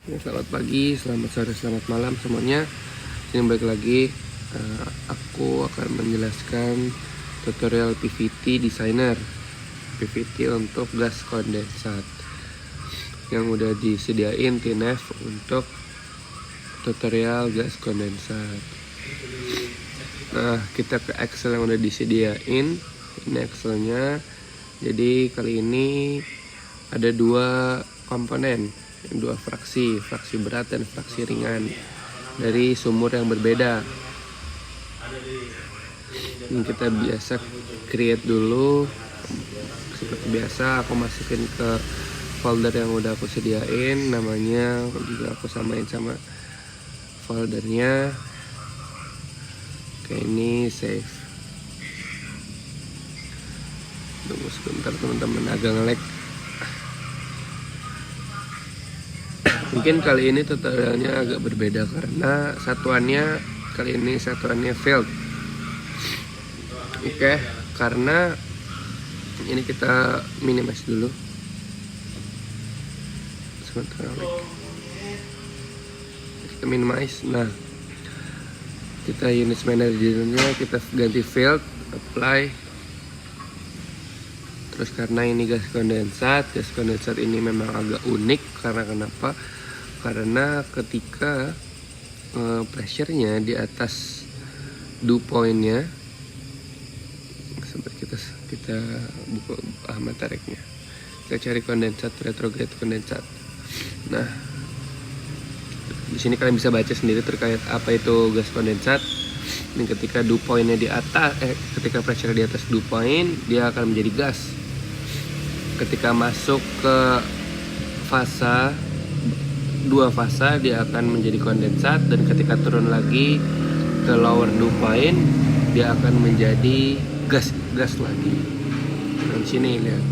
Selamat pagi, selamat sore, selamat malam semuanya. Sini balik lagi. Aku akan menjelaskan tutorial PVT designer, PVT untuk gas kondensat yang udah disediain TNF untuk tutorial gas kondensat. Nah, kita ke Excel yang udah disediain. Ini Excelnya. Jadi kali ini ada dua komponen, dua fraksi berat dan fraksi ringan dari sumur yang berbeda. Ini kita biasa create dulu. Seperti biasa aku masukin ke folder yang udah aku sediain, namanya juga aku samain sama foldernya. Oke, ini save. Tunggu sebentar teman-teman, agak nge-lag. Mungkin kali ini tutorialnya agak berbeda karena satuannya kali ini satuannya field. Oke, karena ini kita minimize dulu. Sebentar. Kita minimize. Nah, kita unit manajernya kita ganti field, apply. Terus karena ini gas kondensat ini memang agak unik karena kenapa? Karena ketika pressure-nya di atas dew point-nya, seperti kita buka materinya, kita cari kondensat, retrograde kondensat. Nah, di sini kalian bisa baca sendiri terkait apa itu gas kondensat. Ini ketika dew point-nya di atas, ketika pressure di atas dew point, dia akan menjadi gas. Ketika masuk ke dua fasa dia akan menjadi kondensat, dan ketika turun lagi ke lower dew point dia akan menjadi gas lagi. Nah, sini lihat,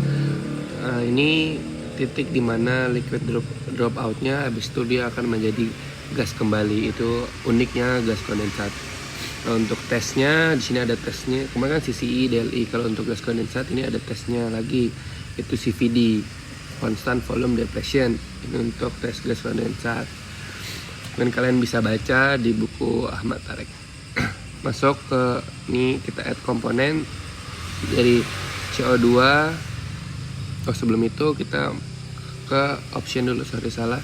ini titik dimana liquid drop outnya, habis itu dia akan menjadi gas kembali. Itu uniknya gas kondensat. Nah, untuk tesnya di sini ada tesnya. Kemarin kan CCI, DLI. Kalau untuk gas kondensat ini ada tesnya lagi, itu CVD, constant volume depletion. Ini untuk tes gas kondensat. Dan kalian bisa baca di buku Ahmad Tarek. Masuk ke ini, kita add komponen dari CO2. Oh, sebelum itu kita ke option dulu, salah.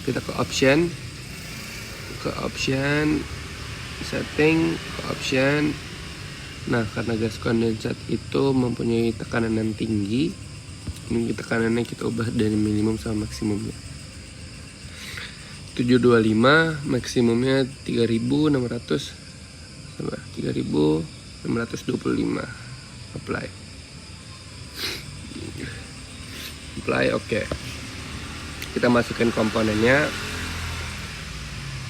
Kita ke option setting, ke option. Nah, karena gas kondensat itu mempunyai tekanan yang tinggi, ini tekanannya kita ubah dari minimum sama maksimumnya. 725, maksimumnya 3625. Apply, oke. Kita masukin komponennya.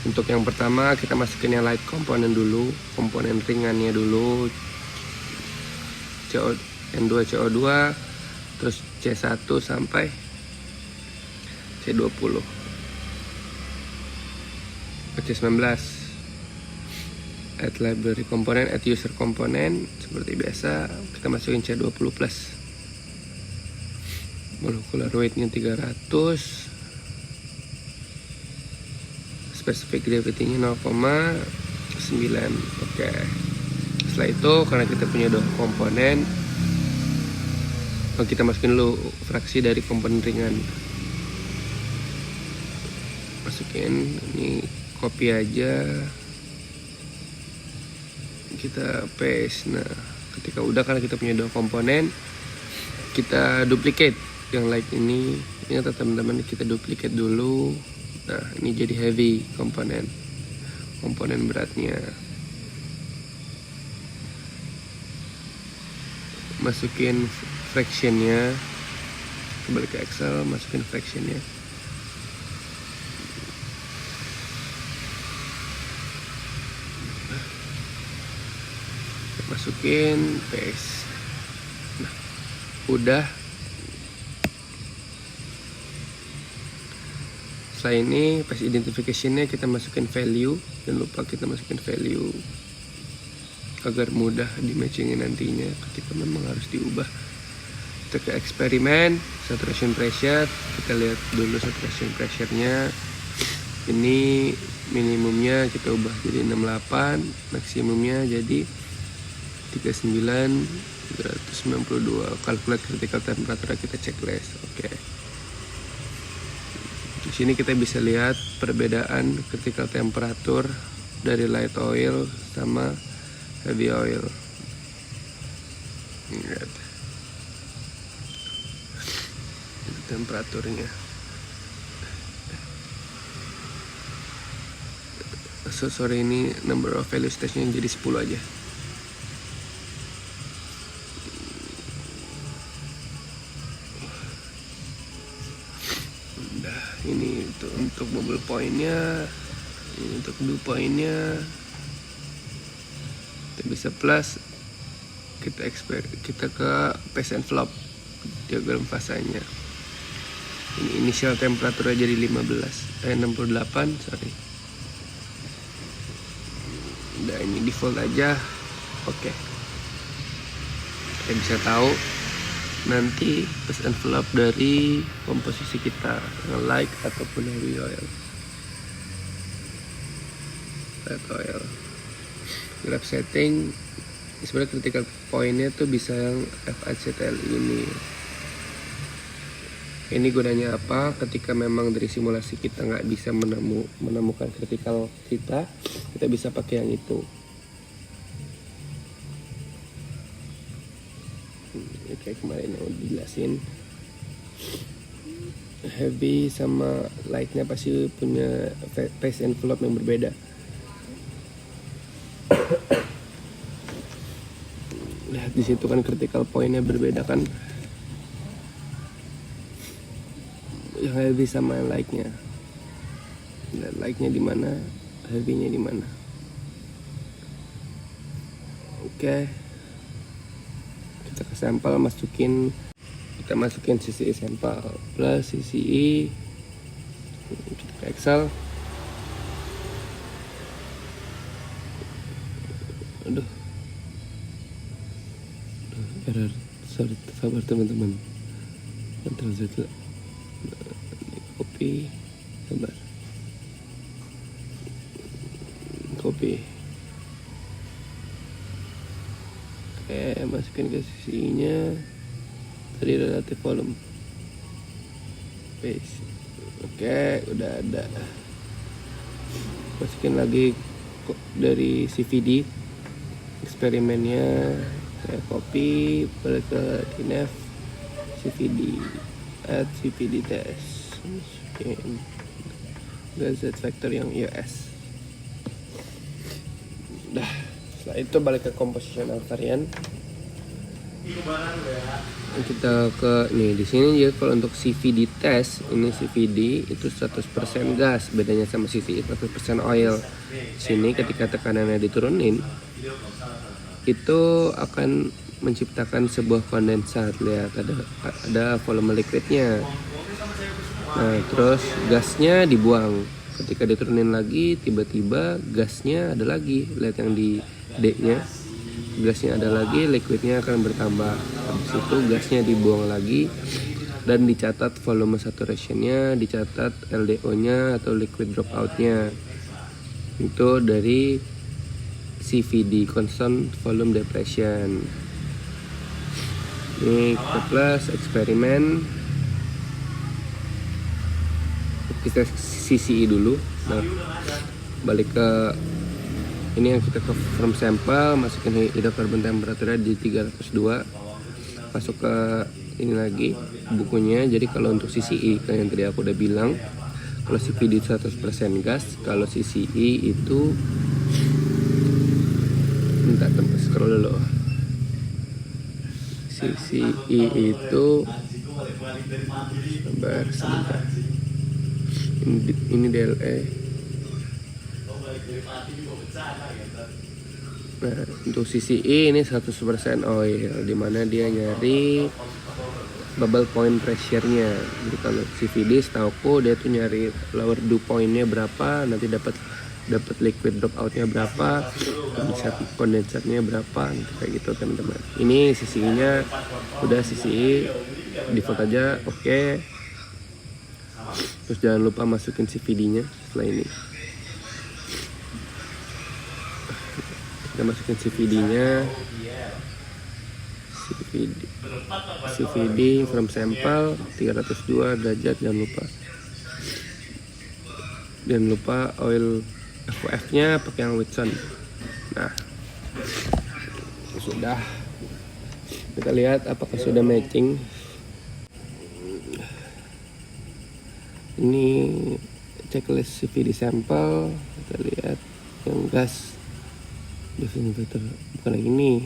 Untuk yang pertama kita masukin yang light komponen dulu, komponen ringannya dulu, N2 CO2, terus C1 sampai C20, C19. Add library komponen, add user komponen. Seperti biasa kita masukin C20 plus. Molecular weight-nya 300, specific gravity-nya 0,9. Oke. Setelah itu karena kita punya dua komponen, kita masukin dulu fraksi dari komponen ringan. Masukin, ini copy aja, kita paste. Nah, ketika udah, karena kita punya dua komponen, kita duplicate yang light ini. Ini teman-teman, kita duplicate dulu. Nah, ini jadi heavy komponen beratnya. Masukin fractionnya, kembali ke Excel, masukin fractionnya. Masukin, paste. Nah, udah. Setelah ini pas identification-nya kita masukin value. Jangan lupa kita masukin value agar mudah di matchingin nantinya ketika memang harus diubah. Kita ke eksperimen, saturation pressure. Kita lihat dulu saturation pressure-nya. Ini minimumnya kita ubah jadi 68, maksimumnya jadi 39.392. Calculate critical temperature, kita checklist. Oke. Di sini kita bisa lihat perbedaan critical temperature dari light oil sama heavy oil. Lihat. Itu temperaturnya. Sorry, ini number of value stage-nya jadi 10 aja. Udah, ini untuk bubble point-nya, ini untuk dew point-nya. Kita bisa plus, kita ke phase envelope diagram fasanya. Ini initial temperature jadi 68, sorry. Udah, ini default aja. Oke. Kita bisa tahu nanti phase envelope dari komposisi kita, light ataupun heavy oil. Light oil. Graph setting sebenarnya critical point-nya tuh bisa yang FACTLI ini. Ini gunanya apa? Ketika memang dari simulasi kita nggak bisa menemukan critical kita bisa pakai yang itu. Kayak kemarin yang udah dijelasin, heavy sama lightnya pasti punya phase envelope yang berbeda. Lihat di situ kan critical point-nya berbeda kan, yang heavy sama yang lightnya. Dan lightnya di mana, heavy-nya di mana. Oke. Kita ke sampel, kita masukin CCI sampel plus CCI. Kita ke Excel. Aduh, error, sorry, sabar teman-teman. Ctrl Z, copy, sabar, copy. Oke, masukin ke sisinya. Tadi relative volume, paste. Oke, udah ada. Masukin lagi dari CVD eksperimennya. Saya copy, balik ke DNF, CVD, add CVD test, masukin gazette factor yang US. Udah, setelah itu balik ke compositional variant. Kita ke nih di sini ya, kalau untuk CVD test ini CVD itu 100% gas, bedanya sama CVD 100% oil. Sini ketika tekanannya diturunin itu akan menciptakan sebuah kondensat. Lihat ada volume liquidnya. Nah, terus gasnya dibuang. Ketika diturunin lagi, tiba-tiba gasnya ada lagi. Lihat yang di D-nya, gasnya ada lagi, liquidnya akan bertambah. Habis itu gasnya dibuang lagi dan dicatat volume saturation-nya, dicatat LDO-nya atau liquid dropout-nya. Itu dari CVD, constant volume depression. Ini kita plus eksperimen. Kita CCI dulu. Nah, balik ke ini yang kita ke from sample, masukin hydrocarbon temperature di 302. Masuk ke ini lagi bukunya. Jadi kalau untuk CCI kayak yang tadi aku udah bilang, kalau CVD 100% gas, kalau CCI itu bentar, scroll dulu. CCI itu sebentar. Ini DLE. Nah, untuk CCI ini 100% oil, dimana dia nyari bubble point pressure-nya. Jadi kalau CVD setauku dia tuh nyari lower dew point-nya berapa, nanti dapat liquid dropout-nya berapa, kondensatnya berapa, kayak gitu teman-teman. Ini CCI-nya udah CCI default aja, oke. Terus jangan lupa masukin CVD-nya setelah ini. Kita masukin CVD-nya. CVD from sample 302 derajat, jangan lupa oil FOF-nya pakai yang Whitson. Nah, sudah. Kita lihat apakah sudah matching. Ini checklist CVD sampel. Kita lihat yang gas desinfektor, bukan yang ini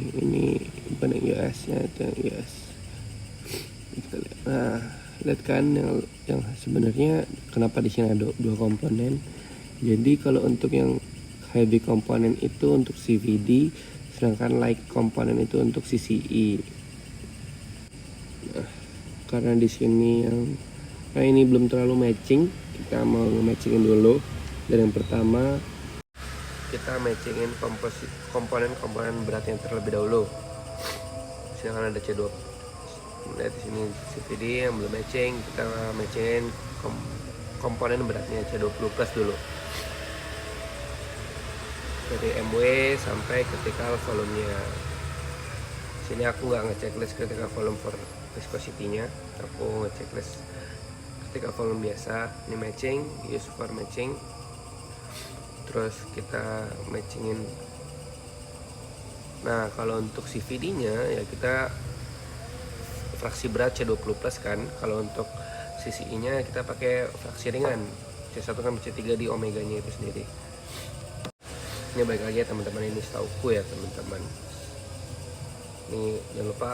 bukan yang US-nya, itu yang US. Kita lihat. Nah, lihat kan yang sebenarnya kenapa di sini ada dua komponen. Jadi kalau untuk yang heavy komponen itu untuk CVD, sedangkan light komponen itu untuk CCE. Nah, karena di sini ini belum terlalu matching, kita mau matchingin dulu. Dan yang pertama kita matchingin komponen beratnya terlebih dahulu. Sedangkan ada C2. Nah, di sini CVD yang belum matching, kita matchingin komponen beratnya C20 plus dulu. Dari MW sampai critical volume-nya. Sini aku nggak ngechecklist critical volume for viscosity-nya, aku ngechecklist critical volume biasa. Ini matching, use for matching. Terus kita matchingin. Nah, kalau untuk CVD-nya ya kita fraksi berat C20 plus kan. Kalau untuk CCI-nya kita pakai fraksi ringan C1 kan C3 di omeganya itu sendiri. Ini balik lagi ya teman-teman, ini setauku ya teman-teman. Ini jangan lupa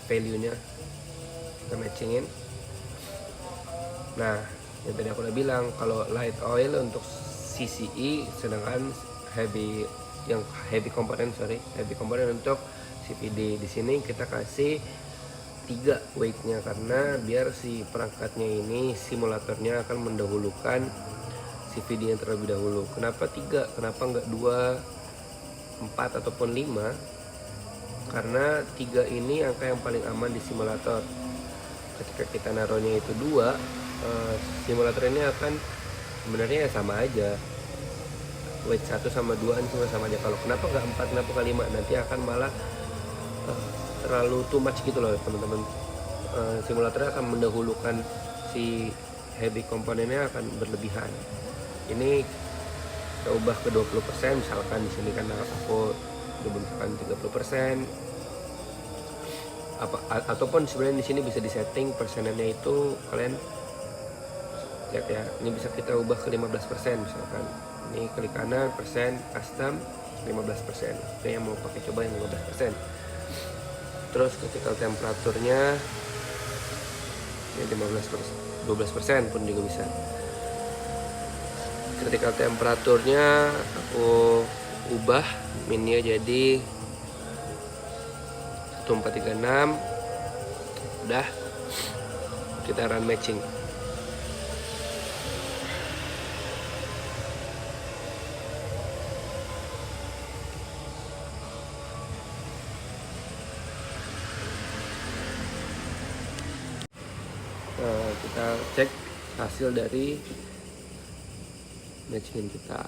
value-nya kita matchingin. Nah, yang tadi aku udah bilang kalau light oil untuk CCE, sedangkan heavy komponen untuk CVD. Di sini kita kasih 3 weight-nya karena biar si perangkatnya ini, simulatornya akan mendahulukan CVD yang terlebih dahulu. Kenapa 3? Kenapa nggak 2, 4 ataupun 5? Karena 3 ini angka yang paling aman di simulator. Ketika kita naruhnya itu 2, simulator ini akan sebenarnya ya sama aja. Weight 1 sama 2 ini sama aja. Kalau kenapa nggak 4, kenapa nggak 5? Nanti akan malah terlalu too much gitu loh teman-teman. Simulatornya akan mendahulukan si heavy komponennya akan berlebihan. Ini kita ubah ke 20%, misalkan di sini karena aku dibentukkan 30%. Ataupun sebenarnya di sini bisa disetting persenannya itu kalian lihat ya. Ini bisa kita ubah ke 15% misalkan. Ini klik kanan persen custom 15%. Oke, yang mau pakai coba yang 15%. Terus ketika temperaturnya ya 12% pun juga bisa. Ketika temperaturnya aku ubah minnya jadi 1436. Udah, kita run matching. Nah, kita cek hasil dari matching kita.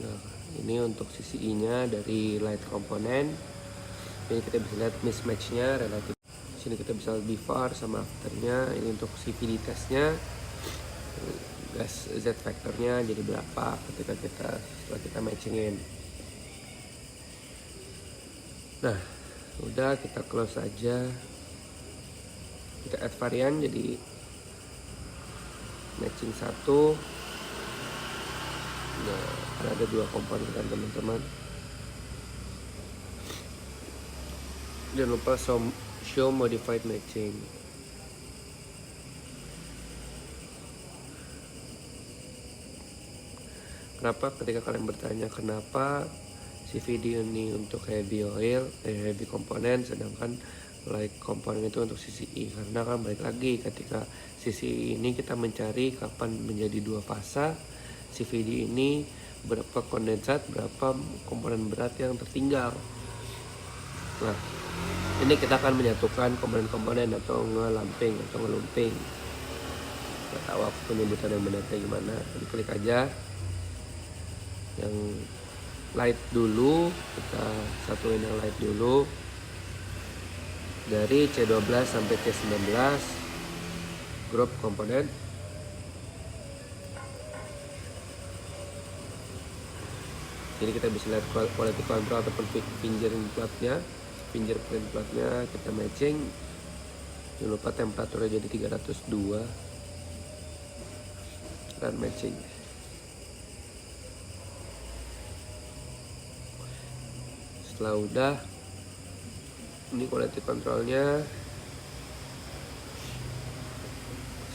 Nah, ini untuk CCI nya dari light komponen. Ini kita bisa lihat mismatch-nya relatif. Sini kita bisa lihat before sama after-nya. Ini untuk CVD testnya, gas Z factor-nya jadi berapa setelah kita matchingin. Nah, udah kita close aja. Kita add varian jadi matching 1. Nah, ada 2 komponen kan teman-teman. Jangan lupa show modified matching. Kenapa ketika kalian bertanya kenapa CVD ini untuk heavy oil, heavy komponen, sedangkan light komponen itu untuk CCI? Karena kan balik lagi ketika CCI ini kita mencari kapan menjadi 2 fasa, CVD ini berapa kondensat, berapa komponen berat yang tertinggal. Nah, ini kita akan menyatukan komponen-komponen atau ngelamping atau ngelumping. nggak tahu aku penyebutan yang benarnya gimana. Klik aja yang light dulu, kita satuin yang light dulu dari C12 sampai C19 group komponen. Jadi kita bisa lihat quality control ataupun fingerprint plotnya kita matching. Jangan lupa temperaturnya jadi 302, dan matching. Setelah udah, ini quality controlnya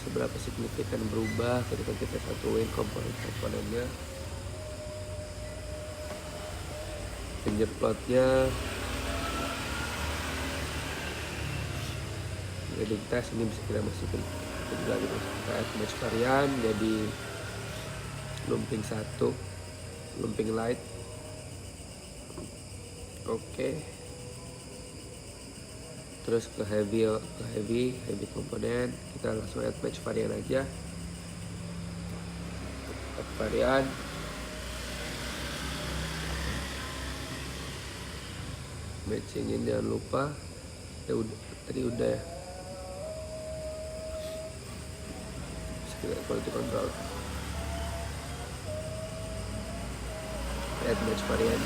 seberapa signifikan berubah ketika kita satuin komponen-komponennya. Finger plotnya jadi tes ini bisa kita masukin lagi, kita add match varian jadi lumping 1, lumping light. Oke. Terus ke heavy komponen, kita langsung add match varian aja. Add varian. Matchingin jangan lupa. Tadi udah ya. Kita quality control. Add match varian.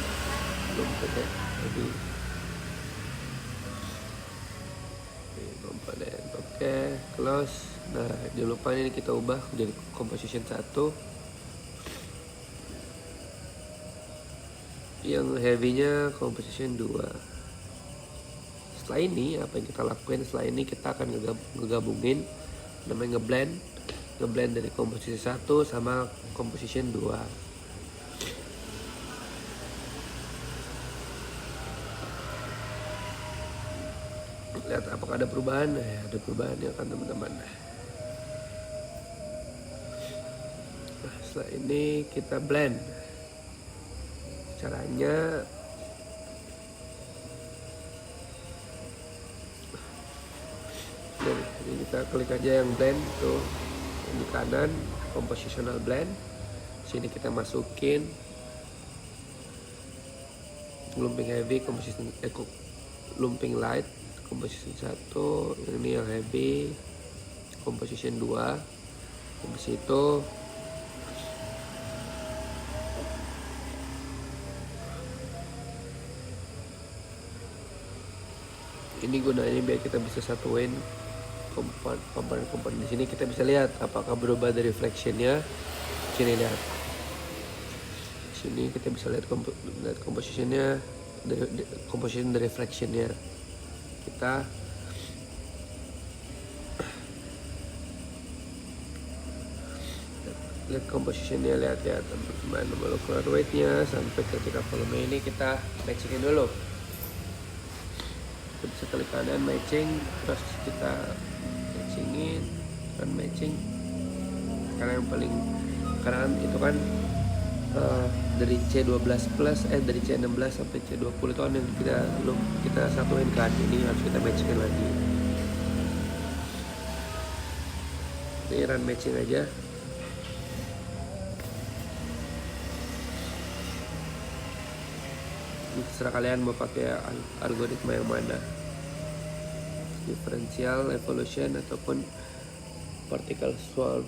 Belum pakai heavy. Komponen. Oke, close. Nah, jangan lupa ini kita ubah menjadi composition 1. Yang heavy-nya composition 2. Setelah ini apa yang kita lakukan? Setelah ini kita akan ngegabungin namanya ngeblend dari composition 1 sama composition 2. Lihat apakah ada perubahan. Ada perubahan ya kan teman-teman. Nah, setelah ini kita blend. Caranya ini kita klik aja yang blend tuh di kanan, compositional blend. Sini kita masukin lumping heavy, lumping light, composition 1. Ini yang heavy, composition 2. Habis itu ini gunanya biar kita bisa satuin komponen-komponen. Di sini kita bisa lihat apakah berubah dari reflectionnya. Sini lihat, sini kita bisa lihat compositionnya, composition dari reflectionnya. Kita lihat compositionnya, lihat ya teman-teman, molecular weightnya sampai ketika volume ini kita matchingin dulu. Kita bisa klik kanan matching, terus kita matchingin dan matching. Karena yang paling karena itu kan dari C12 plus dari C16 sampai C20 itu kan yang kita satuin kan, ini harus kita matchingin lagi. Ini run matching aja. Terserah kalian mau pakai algoritma yang mana, differential evolution ataupun particle swarm.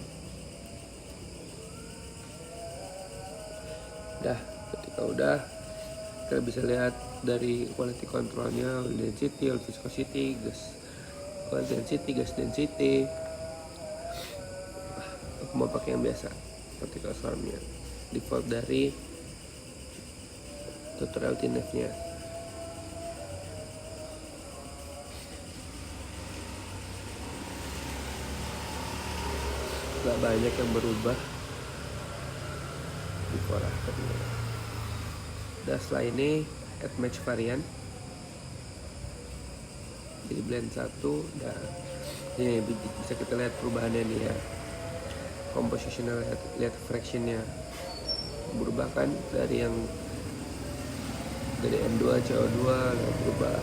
Ketika udah, kita bisa lihat dari quality controlnya, oil density, oil viscosity, oil density, gas density. Aku mau pakai yang biasa, particle swarmnya, default dari tutorial TNF-nya. Gak banyak yang berubah di afternya. Dan setelah ini add match varian, jadi blend 1. Dan ini bisa kita lihat perubahannya nih ya, compositional, lihat fractionnya berubah kan, dari M2 CO2 berubah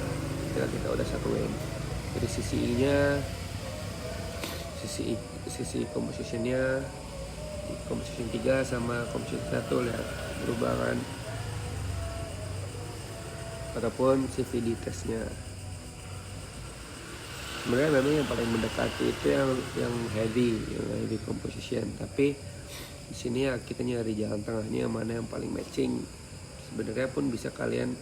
ketika kita udah satuin. Dari sisi I nya, sisi sisi compositionnya, composition 3 sama composition 1, lihat perubahan ataupun CVD testnya. Sebenarnya memang yang paling mendekati itu yang heavy composition, tapi di sini ya kita nyari jalan tengahnya mana yang paling matching. Sebenarnya pun bisa kalian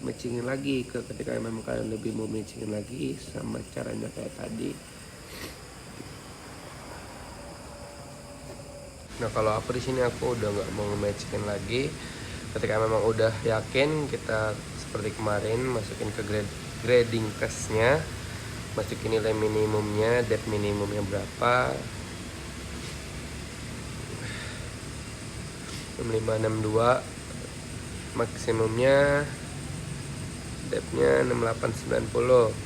matchingin lagi ketika memang kalian lebih mau matchingin lagi sama caranya kayak tadi. Nah kalau aku di sini aku udah nggak mau matchingin lagi. Ketika memang udah yakin, kita seperti kemarin masukin ke grading testnya, masukin nilai minimumnya, depth minimumnya berapa, 6562, maksimumnya depthnya 6890,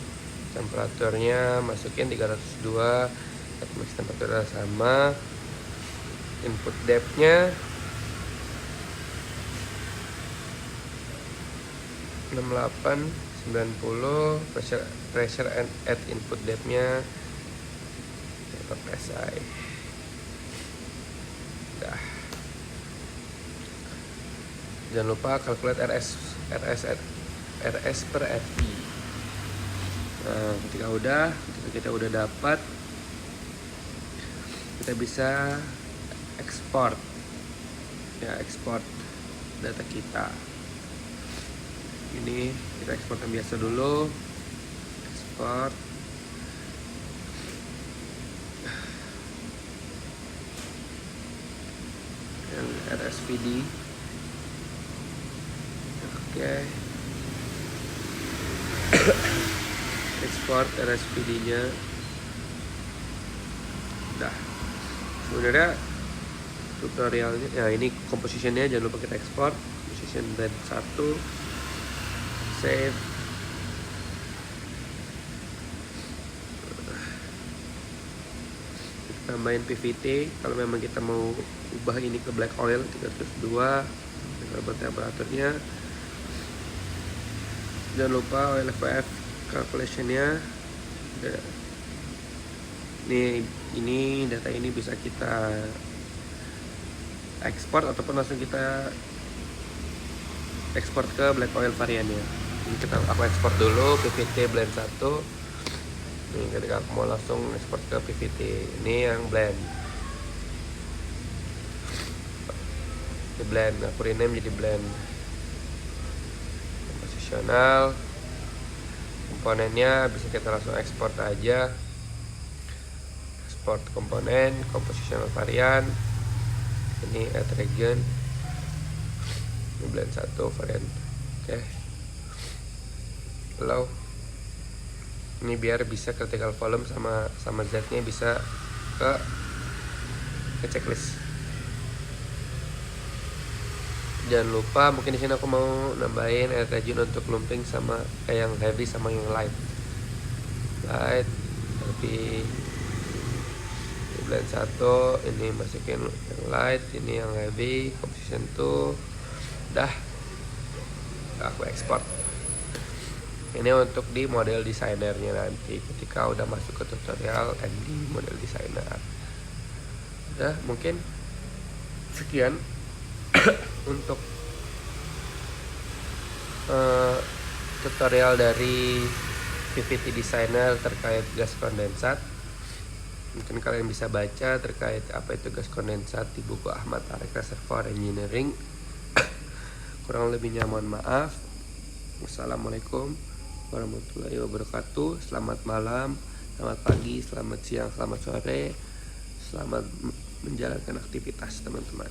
temperaturnya masukin 302, max temperaturnya sama, input depthnya 6890, pressure at input depthnya PSI. Dah. Jangan lupa calculate RS per FI. Nah, ketika kita udah dapat, kita bisa export data kita. Ini kita ekspor yang biasa dulu, export yang RSVD. Oke. Export RSVD nya udah. Sebenarnya tutorialnya ya ini compositionnya jangan lupa kita ekspor composition blend 1, save. Kita tambahin PVT kalau memang kita mau ubah ini ke black oil 302, kita temperaturnya. Jangan lupa OLFF calculationnya. Ini data ini bisa kita ekspor ataupun langsung kita ekspor ke black oil variannya. Ini aku ekspor dulu PVT blend 1. Nih ketika aku mau langsung ekspor ke PVT, ini yang blend. Ini blend, aku rename jadi blend. Komposisional. Komponennya bisa kita langsung ekspor aja. Export komponen, compositional varian. Ini add region. Ini blend 1 varian. Oke. Allow. Ini biar bisa critical volume sama Z-nya bisa ke checklist. Jangan lupa, mungkin di sini aku mau nambahin add region untuk lumping sama kayak yang heavy sama yang light. Tapi ini blend 1, ini masukin yang light, ini yang heavy, composition 2. Dah aku ekspor. Ini untuk di model desainernya nanti ketika udah masuk ke tutorial and di model desainer. Udah, mungkin sekian untuk tutorial dari PVT designer terkait gas kondensat. Mungkin kalian bisa baca terkait apa itu gas kondensat di buku Ahmad Tarik Reservoir Engineering. Kurang lebihnya mohon maaf. Wassalamualaikum warahmatullahi wabarakatuh. Selamat malam, selamat pagi, selamat siang, selamat sore. Selamat menjalankan aktivitas teman-teman.